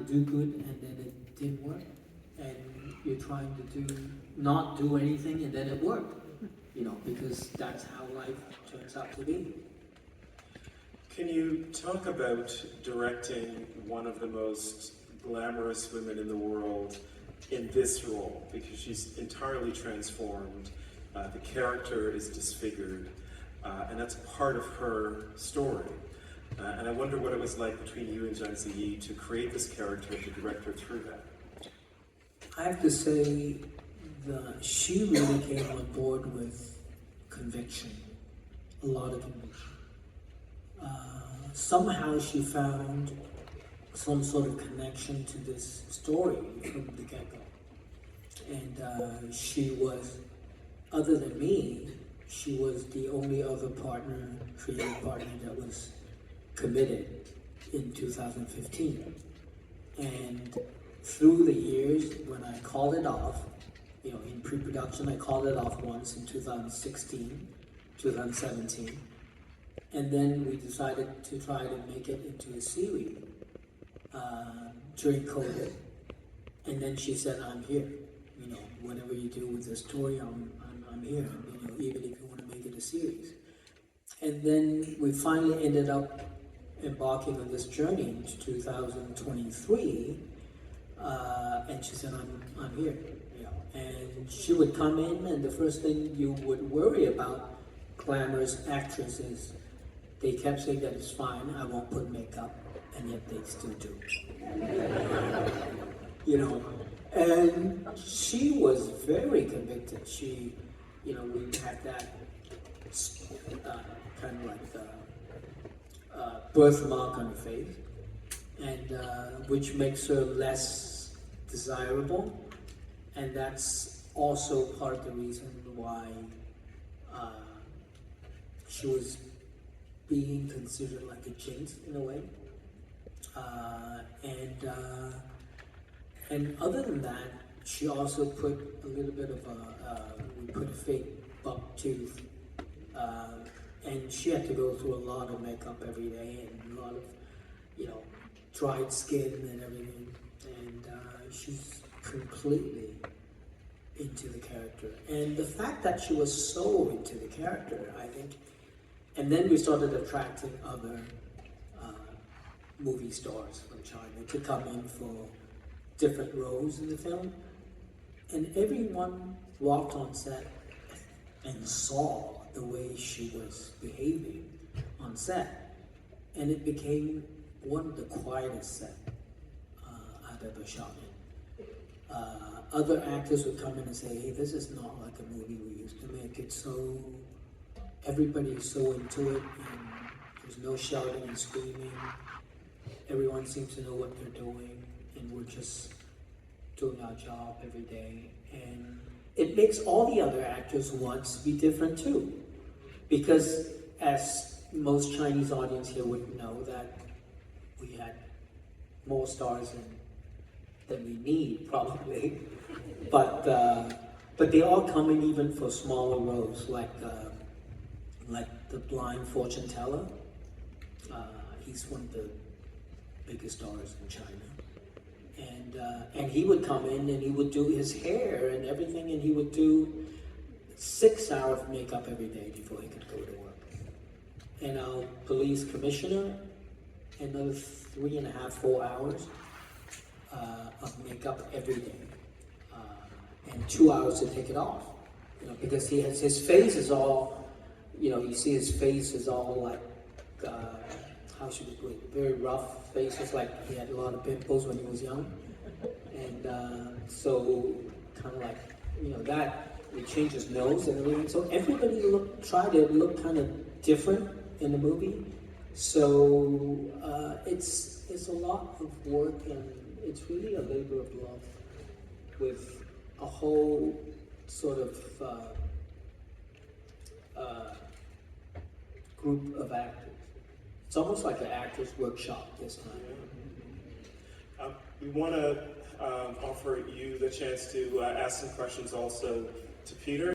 to do good and then it didn't work, and you're trying to not do anything and then it worked, because that's how life turns out to be. Can you talk about directing one of the most glamorous women in the world in this role? Because she's entirely transformed, the character is disfigured, and that's part of her story. And I wonder what it was like between you and Zhang Ziyi to create this character and to direct her through that. I have to say she really came on board with conviction, a lot of conviction. Somehow she found some sort of connection to this story from the get-go. And she was, other than me, she was the only other creative partner that was committed in 2015. And through the years, when I called it off, in pre-production, I called it off once in 2016, 2017. And then we decided to try to make it into a series during COVID. And then she said, I'm here. Whatever you do with the story, I'm here. Even if you want to make it a series. And then we finally ended up embarking on this journey in 2023. And she said, I'm here. And she would come in, and the first thing you would worry about glamorous actresses, they kept saying that it's fine, I won't put makeup, and yet they still do. And she was very convicted. She, we had that kind of like birthmark on her face, and which makes her less desirable, and that's also part of the reason why she was being considered like a jinx in a way. And other than that, she also put a little bit of we put a fake buck tooth, and she had to go through a lot of makeup every day and a lot of, dried skin and everything. And she's completely into the character. And the fact that she was so into the character, I think, and then we started attracting other movie stars from China to come in for different roles in the film. And everyone walked on set and saw the way she was behaving on set. And it became one of the quietest sets I've ever shot in. Other actors would come in and say, hey, this is not like a movie we used to make. It's so, everybody is so into it, and there's no shouting and screaming. Everyone seems to know what they're doing, and we're just doing our job every day. And it makes all the other actors want to be different too. Because as most Chinese audience here would know, that we had more stars than we need, probably. But they all come in even for smaller roles, like the blind fortune teller. He's one of the biggest stars in China. And he would come in and he would do his hair and everything, and he would do 6 hours of makeup every day before he could go to work. And our police commissioner, another 3.5, 4 hours of makeup every day. And 2 hours to take it off. Because his face is all, you see his face is all like, how should we put it, very rough face. It's like he had a lot of pimples when he was young. And so kind of like, that, we changed his nose and everything. So everybody tried to look kind of different in the movie. So it's a lot of work, and it's really a labor of love with a whole sort of group of actors. It's almost like an actor's workshop this time. We want to offer you the chance to ask some questions also to Peter.